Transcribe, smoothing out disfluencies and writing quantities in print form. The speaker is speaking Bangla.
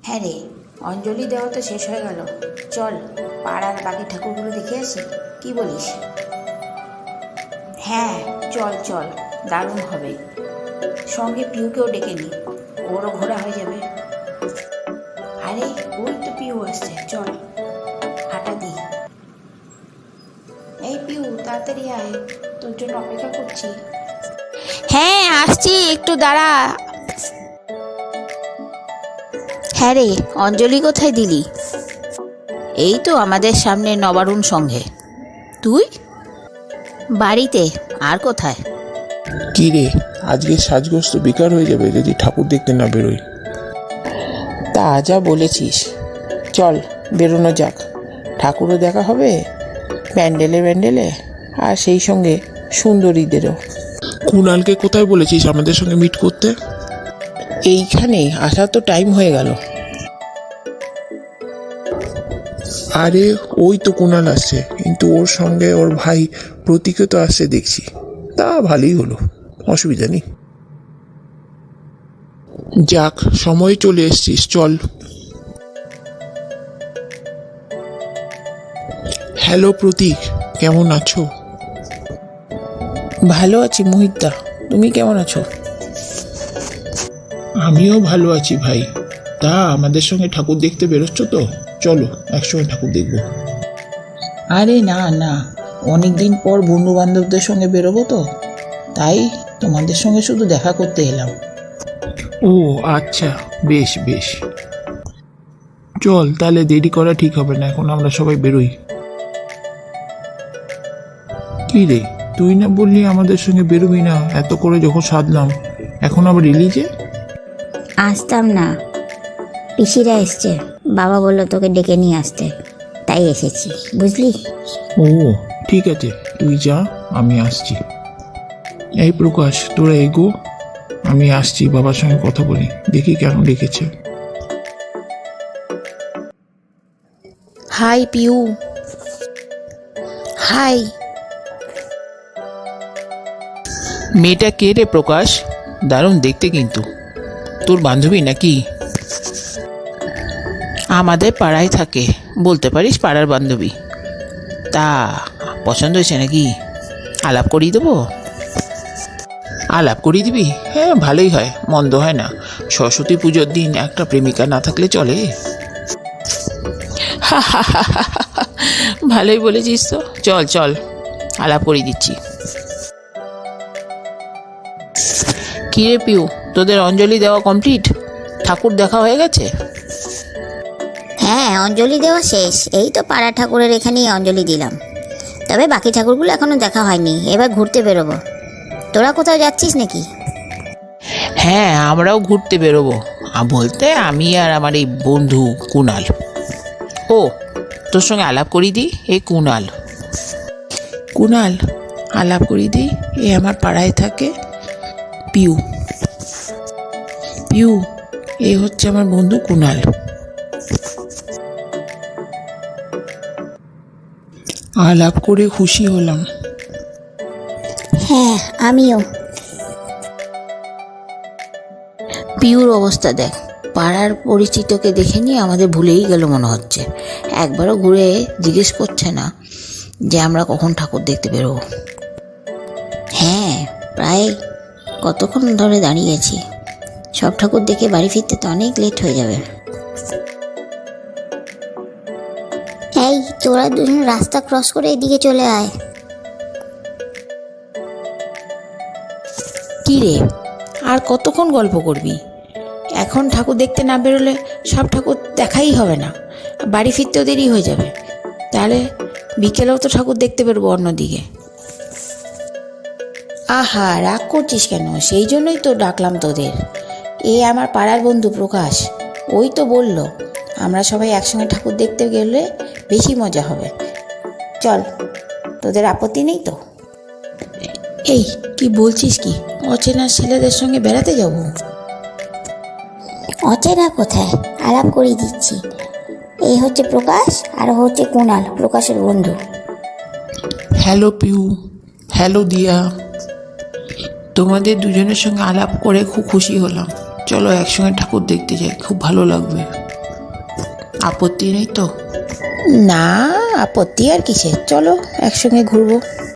হ্যাঁ রে, অঞ্জলি দেওয়া তো শেষ হয়ে গেল। চল পাড়ার বাকি ঠাকুরগুলো দেখে আসি, কি বলিস? হ্যাঁ চল চল, দারুণ হবে। সঙ্গে পিউকেও ডেকে নি, ওরও ঘোরা হয়ে যাবে। আরে ওই তো পিউ আসছে, চল হাঁটা দি। এই পিউ, তাড়াতাড়ি আয়, তোর জন্য অপেক্ষা করছি। হ্যাঁ আসছি, একটু দাঁড়া। হ্যাঁ রে, অঞ্জলি কোথায় দিলি? এই তো আমাদের সামনে নবারুণ সঙ্গে। তুই বাড়িতে? আর কোথায়? কি রে, আজকে সাজগোজ তো বেকার হয়ে যাবে যদি ঠাকুর দেখতে না বেরোই। তা যা বলেছিস, চল বেরোনো যাক। ঠাকুরও দেখা হবে, প্যান্ডেলে আর সেই সঙ্গে সুন্দরীদেরও। কুণালকে কোথায় বলেছিস আমাদের সঙ্গে মিট করতে? এইখানেই আসার তো টাইম হয়ে গেল। আরে ওই তো কুণাল আসছে, কিন্তু ওর সঙ্গে ওর ভাই প্রতীকও তো আসছে দেখছি। তা ভালোই হলো, অসুবিধা নেই। যাক, সময় চলে এসছিস, চল। হ্যালো প্রতীক, কেমন আছো? ভালো আছি মোহিতদা, তুমি কেমন আছো? আমিও ভালো আছি ভাই। তা আমাদের সঙ্গে ঠাকুর দেখতে বেরোচ্ছ তো? চলো একসঙ্গে ঠাকুর দেখবো। আরে না না, অনেকদিন পর বন্ধু বান্ধবদের সঙ্গে বেরোবো তো, তাই তোমাদের সঙ্গে শুধু দেখা করতে এলাম। ও আচ্ছা, বেশ বেশ। চল তাহলে, দেরি করা ঠিক হবে না, এখন আমরা সবাই বেরোই। কি রে, তুই না বললি আমাদের সঙ্গে বেরোবি না? এত করে যখন সাধলাম, এখন আবার এলি যে? আসতাম না, পিসিরা এসছে, বাবা বললো তোকে ডেকে নিয়ে আসতে, তাই এসেছি, বুঝলি? ও ঠিক আছে, তুই যা, আমি আসছি। এই প্রকাশ, তোরা এগো, আমি আসছি, বাবার সঙ্গে কথা বলি, দেখি কেন ডেকেছে। হাই পিউ। হাই। মেয়েটা কে রে প্রকাশ? দারুণ দেখতে কিন্তু। তোর বান্ধবী নাকি? আমাদের পাড়ায় থাকে, বলতে পারিস পাড়ার বান্ধবী। তা পছন্দ হয়েছে নাকি? আলাপ করিয়ে দেবো? আলাপ করিয়ে দিবি? হ্যাঁ ভালোই হয়, মন্দ হয় না। সরস্বতী পুজোর দিন একটা প্রেমিকা না থাকলে চলে? ভালোই বলেছিস তো, চল চল আলাপ করিয়ে দিচ্ছি। কি রে পিউ, তোদের অঞ্জলি দেওয়া কমপ্লিট? ঠাকুর দেখা হয়ে গেছে? হ্যাঁ অঞ্জলি দেওয়া শেষ, এই তো পাড়া ঠাকুরের এখানেই অঞ্জলি দিলাম। তবে বাকি ঠাকুরগুলো এখনো দেখা হয়নি, এবার ঘুরতে বেরোবো। তোরা কোথাও যাচ্ছিস নাকি? হ্যাঁ আমরাও ঘুরতে বেরোবো, বলতে আমি আর আমার এই বন্ধু কুণাল। ও তোর সঙ্গে আলাপ করিয়ে দিই, এই কুণাল। কুণাল, আলাপ করিয়ে দিই, এ আমার পাড়ায় থাকে, পিউ। পিউ, এ হচ্ছে আমার বন্ধু কুণাল। আলাপ করে খুশি হলাম। হ্যাঁ আমিও। পিউর অবস্থা দেখ, পাড়ার পরিচিতকে দেখে নিয়ে আমাদের ভুলেই গেল মনে হচ্ছে। একবারও ঘুরে জিজ্ঞেস করছে না যে আমরা কখন ঠাকুর দেখতে বেরোবো। হ্যাঁ প্রায় কতক্ষণ ধরে দাঁড়িয়েছি, সব ঠাকুর দেখে বাড়ি ফিরতে তো অনেক লেট হয়ে যাবে। এই তোরা দুজন রাস্তা ক্রস করে এদিকে চলে আয়। কি রে, আর কতক্ষণ গল্প করবি? এখন ঠাকুর দেখতে না বেরোলে সব ঠাকুর দেখাই হবে না, বাড়ি ফিরতেও দেরি হয়ে যাবে। তাহলে বিকেলেও তো ঠাকুর দেখতে বেরোবো অন্যদিকে। আহা রাগ করছিস কেন? সেই জন্যই তো ডাকলাম তোদের। এ আমার পাড়ার বন্ধু প্রকাশ, ওই তো বলল আমরা সবাই একসঙ্গে ঠাকুর দেখতে গেলে বেশি মজা হবে। চল, তোদের আপত্তি নেই তো? এই কি বলছিস কি? অচেনা ছেলেদের সঙ্গে বেড়াতে যাব? অচেনা কোথায়, আলাপ করিয়ে দিচ্ছি। এই হচ্ছে প্রকাশ আর হচ্ছে কুণাল, প্রকাশের বন্ধু। হ্যালো পিউ, হ্যালো দিয়া। তোমাদের দুজনের সঙ্গে আলাপ করে খুব খুশি হলাম। চলো একসঙ্গে ঠাকুর দেখতে যাই, খুব ভালো লাগবে। আপত্তি নেই তো? না, আপত্তি আর কিসের, চলো একসঙ্গে ঘুরবো।